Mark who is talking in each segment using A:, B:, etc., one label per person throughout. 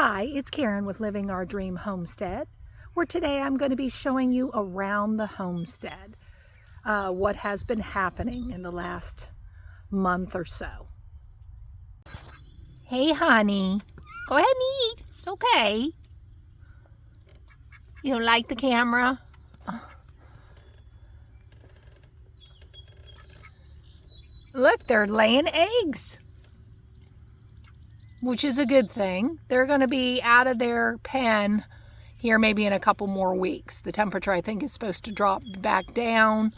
A: Hi, it's Karen with Living Our Dream Homestead, where today I'm going to be showing you around the homestead what has been happening in the last month or so. Hey, honey. Go ahead and eat. It's okay. You don't like the camera? Look, they're laying eggs, which is a good thing. They're going to be out of their pen here maybe in a couple more weeks. The temperature, I think, is supposed to drop back down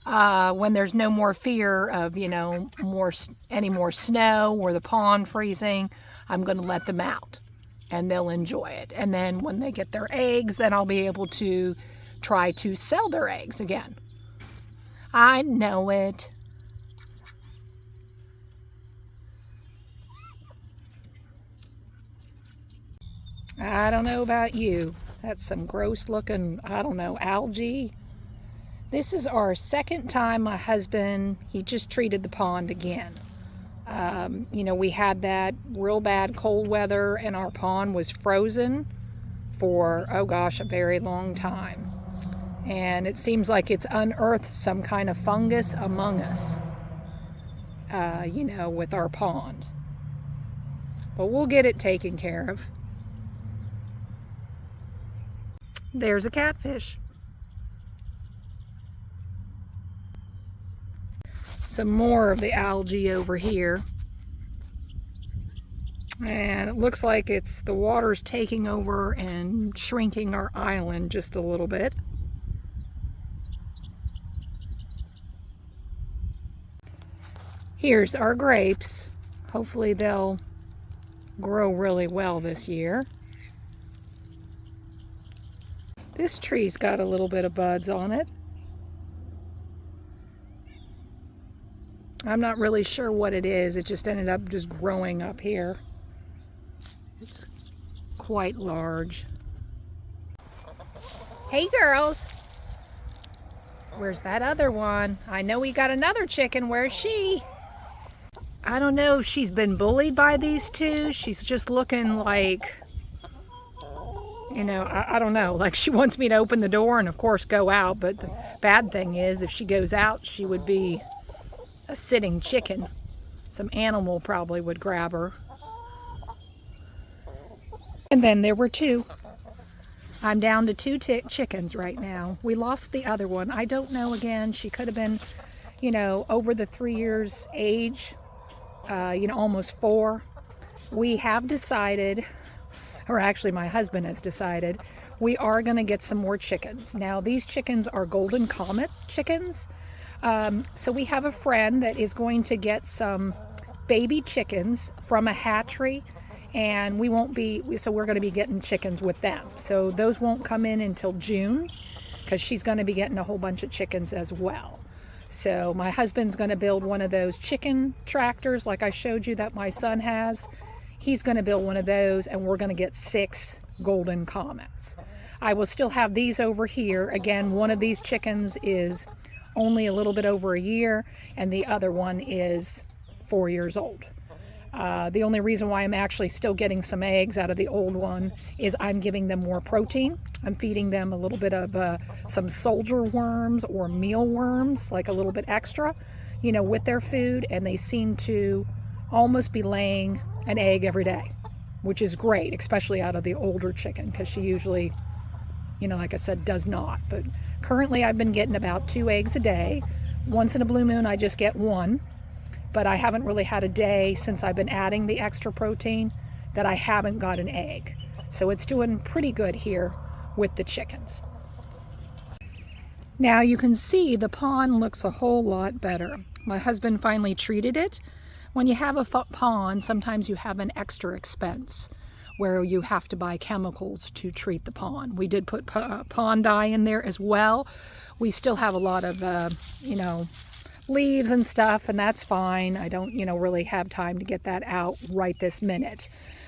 A: when there's no more fear of, any more snow or the pond freezing. I'm going to let them out and they'll enjoy it. And then when they get their eggs, then I'll be able to try to sell their eggs again. I know it. I don't know about you. That's some gross looking, algae. This is our second time my husband, he just treated the pond again. We had that real bad cold weather and our pond was frozen for, a very long time. And it seems like it's unearthed some kind of fungus among us, with our pond. But we'll get it taken care of. There's a catfish. Some more of the algae over here. And it looks like the water's taking over and shrinking our island just a little bit. Here's our grapes. Hopefully they'll grow really well this year. This tree's got a little bit of buds on it. I'm not really sure what it is. It just ended up just growing up here. It's quite large. Hey girls. Where's that other one? I know we got another chicken. Where's she? I don't know if she's been bullied by these two. She's just looking like, I don't know, like she wants me to open the door and of course go out, but the bad thing is if she goes out, she would be a sitting chicken. Some animal probably would grab her. And then there were two. I'm down to two chickens right now. We lost the other one. I don't know again. She could have been, over the 3 years age, almost 4. We have decided, or actually my husband has decided, we are going to get some more chickens. Now these chickens are Golden Comet chickens. So we have a friend that is going to get some baby chickens from a hatchery, and we're going to be getting chickens with them. So those won't come in until June because she's going to be getting a whole bunch of chickens as well. So my husband's going to build one of those chicken tractors like I showed you that my son has. He's going to build one of those and we're going to get 6 Golden Comets. I will still have these over here. Again, one of these chickens is only a little bit over a year and the other one is 4 years old. The only reason why I'm actually still getting some eggs out of the old one is I'm giving them more protein. I'm feeding them a little bit of some soldier worms or mealworms, like a little bit extra, with their food, and they seem to almost be laying an egg every day, which is great, especially out of the older chicken, because she usually, like I said, does not. But currently I've been getting about 2 eggs a day. Once in a blue moon I just get 1, but I haven't really had a day since I've been adding the extra protein that I haven't got an egg. So it's doing pretty good here with the chickens. Now you can see the pond looks a whole lot better. My husband finally treated it. When you have a pond, sometimes you have an extra expense where you have to buy chemicals to treat the pond. We did put pond dye in there as well. We still have a lot of, leaves and stuff, and that's fine. I don't, really have time to get that out right this minute.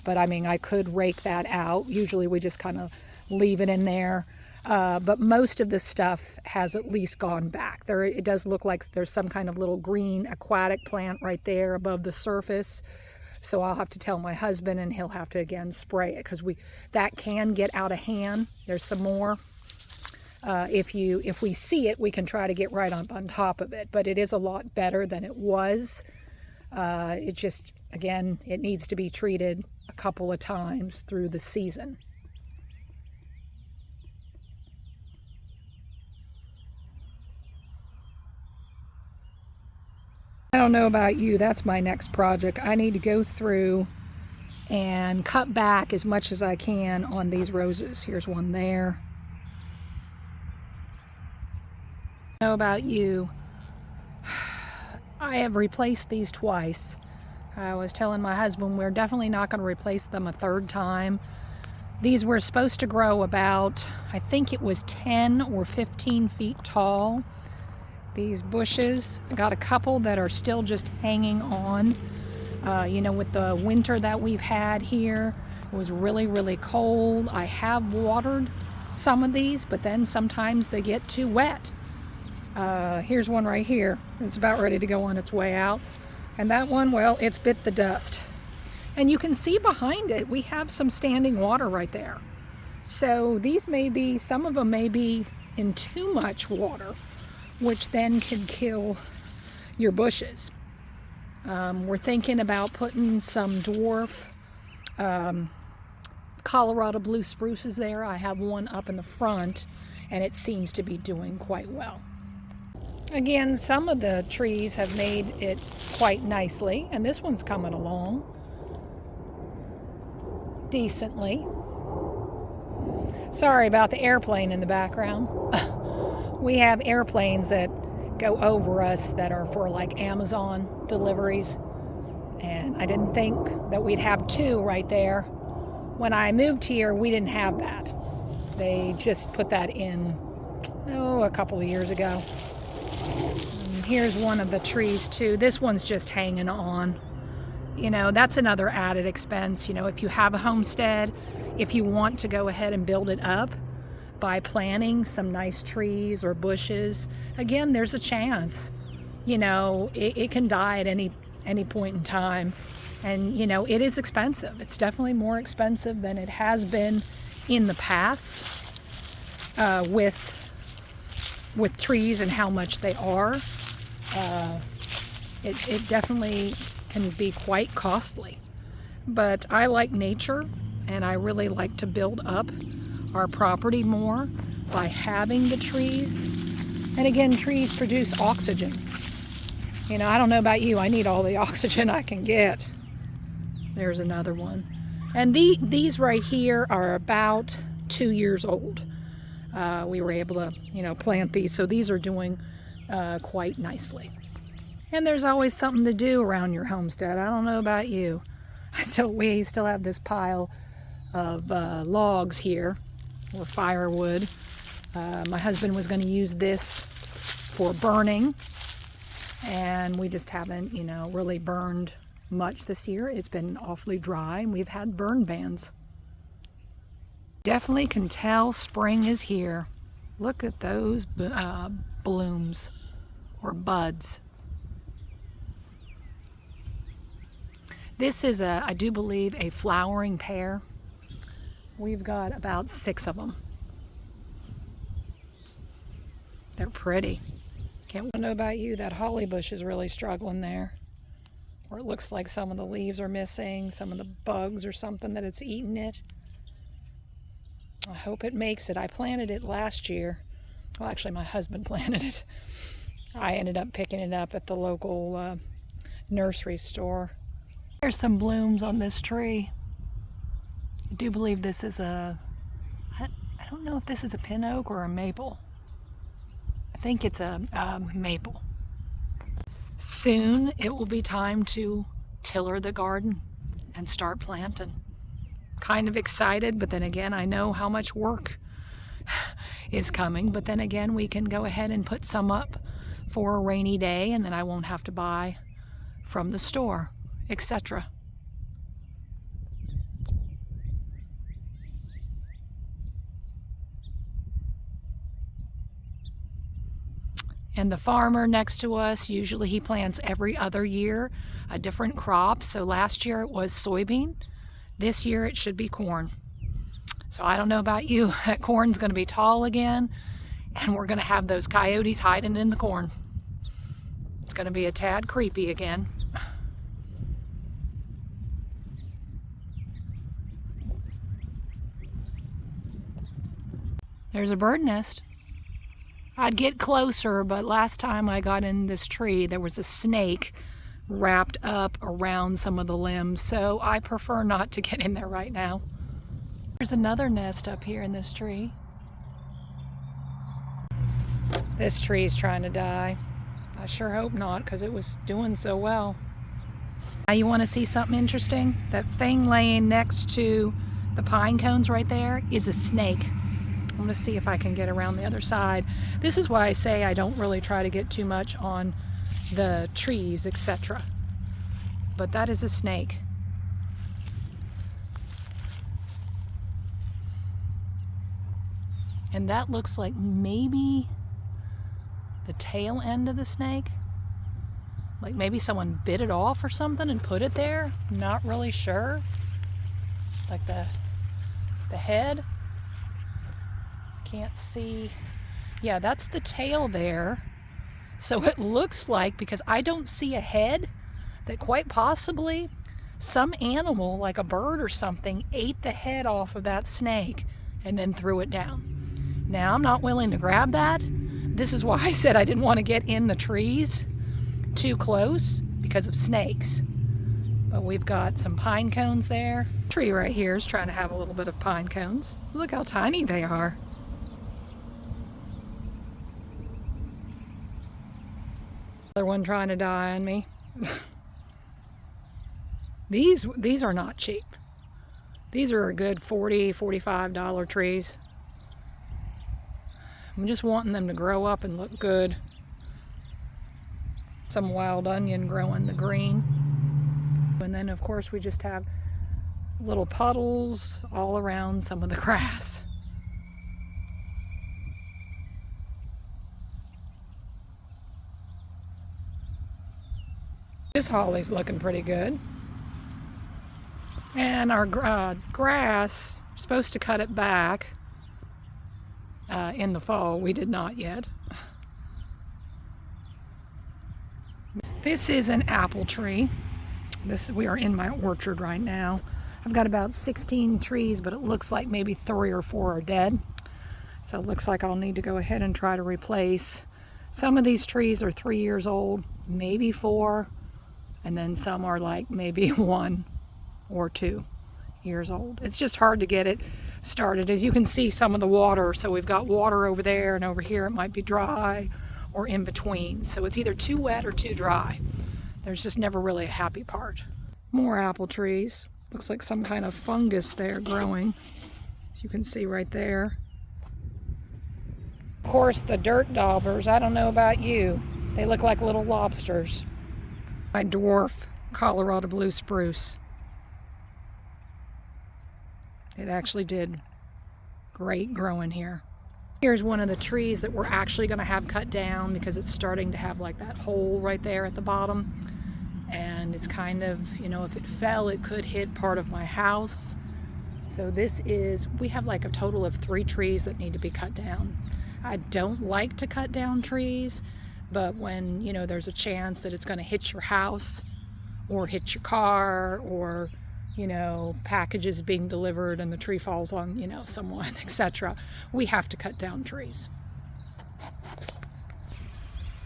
A: But I could rake that out. Usually we just kind of leave it in there. But most of the stuff has at least gone back. It does look like there's some kind of little green aquatic plant right there above the surface. So I'll have to tell my husband, and he'll have to again spray it, because that can get out of hand. There's some more. If we see it, we can try to get right on top of it, but it is a lot better than it was. It just, again, it needs to be treated a couple of times through the season. I don't know about you, that's my next project. I need to go through and cut back as much as I can on these roses. Here's one there. I don't know about you, I have replaced these twice. I was telling my husband we're definitely not going to replace them a third time. These were supposed to grow about, I think it was 10 or 15 feet tall. These bushes, I got a couple that are still just hanging on. With the winter that we've had here, it was really, really cold. I have watered some of these, but then sometimes they get too wet. Here's one right here. It's about ready to go on its way out. And that one, well, it's bit the dust. And you can see behind it, we have some standing water right there. So these some of them may be in too much water, which then can kill your bushes. We're thinking about putting some dwarf Colorado blue spruces there. I have one up in the front, and it seems to be doing quite well. Again, some of the trees have made it quite nicely, and this one's coming along decently. Sorry about the airplane in the background. We have airplanes that go over us that are for like Amazon deliveries, and I didn't think that we'd have two right there. When I moved here, we didn't have that. They just put that in, a couple of years ago. And here's one of the trees too. This one's just hanging on. That's another added expense. If you have a homestead, if you want to go ahead and build it up by planting some nice trees or bushes, again, there's a chance. It can die at any point in time. And, it is expensive. It's definitely more expensive than it has been in the past with trees and how much they are. It definitely can be quite costly. But I like nature, and I really like to build up our property more by having the trees. And again, trees produce oxygen. I don't know about you, I need all the oxygen I can get. There's another one. And these right here are about 2 years old. We were able to, plant these, so these are doing quite nicely. And there's always something to do around your homestead. I don't know about you. We still have this pile of logs here, or firewood. My husband was going to use this for burning, and we just haven't, really burned much this year. It's been awfully dry, and we've had burn bans. Definitely can tell spring is here. Look at those blooms or buds. This is I do believe, a flowering pear. We've got about 6 of them. They're pretty. Can't know about you, that holly bush is really struggling there. Or it looks like some of the leaves are missing, some of the bugs or something that it's eaten it. I hope it makes it. I planted it last year. Well, actually, my husband planted it. I ended up picking it up at the local nursery store. There's some blooms on this tree. I do believe this is I don't know if this is a pin oak or a maple. I think it's a maple. Soon it will be time to tiller the garden and start planting. Kind of excited, but then again, I know how much work is coming. But then again, we can go ahead and put some up for a rainy day, and then I won't have to buy from the store, etc. And the farmer next to us, usually he plants every other year a different crop. So last year it was soybean. This year it should be corn. So I don't know about you, that corn's going to be tall again, and we're going to have those coyotes hiding in the corn. It's going to be a tad creepy again. There's a bird nest. I'd get closer, but last time I got in this tree, there was a snake wrapped up around some of the limbs, so I prefer not to get in there right now. There's another nest up here in this tree. This tree's trying to die. I sure hope not, because it was doing so well. Now you want to see something interesting? That thing laying next to the pine cones right there is a snake. I'm going to see if I can get around the other side. This is why I say I don't really try to get too much on the trees, etc. But that is a snake. And that looks like maybe the tail end of the snake. Like maybe someone bit it off or something and put it there. Not really sure. Like the head. Can't see. Yeah, that's the tail there. So it looks like, because I don't see a head, that quite possibly some animal, like a bird or something, ate the head off of that snake and then threw it down. Now, I'm not willing to grab that. This is why I said I didn't want to get in the trees too close because of snakes. But we've got some pine cones there. The tree right here is trying to have a little bit of pine cones. Look how tiny they are. Another one trying to die on me. These are not cheap. These are a good $40, $45 trees. I'm just wanting them to grow up and look good. Some wild onion growing the green. And then of course we just have little puddles all around some of the grass. This holly's looking pretty good. And our grass, we're supposed to cut it back in the fall. We did not yet. This is an apple tree. We are in my orchard right now. I've got about 16 trees, but it looks like maybe 3 or 4 are dead. So it looks like I'll need to go ahead and try to replace. Some of these trees are 3 years old, maybe 4. And then some are like maybe 1 or 2 years old. It's just hard to get it started. As you can see, some of the water, so we've got water over there, and over here it might be dry or in between. So it's either too wet or too dry. There's just never really a happy part. More apple trees. Looks like some kind of fungus there growing, as you can see right there. Of course, the dirt daubers, I don't know about you, they look like little lobsters. My dwarf Colorado blue spruce. It actually did great growing here. Here's one of the trees that we're actually going to have cut down because it's starting to have like that hole right there at the bottom. And it's kind of, you know, if it fell, it could hit part of my house. So we have like a total of 3 trees that need to be cut down. I don't like to cut down trees, but when, you know, there's a chance that it's going to hit your house or hit your car, or, you know, packages being delivered and the tree falls on, you know, someone, etc., we have to cut down trees.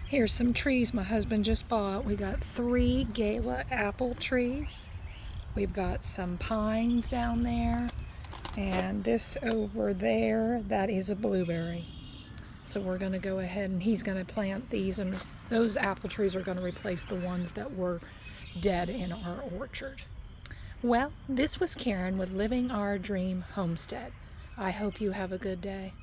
A: Here's some trees my husband just bought. We got 3 Gala apple trees. We've got some pines down there, and this over there, that is a blueberry. So we're going to go ahead and he's going to plant these, and those apple trees are going to replace the ones that were dead in our orchard. Well, this was Karen with Living Our Dream Homestead. I hope you have a good day.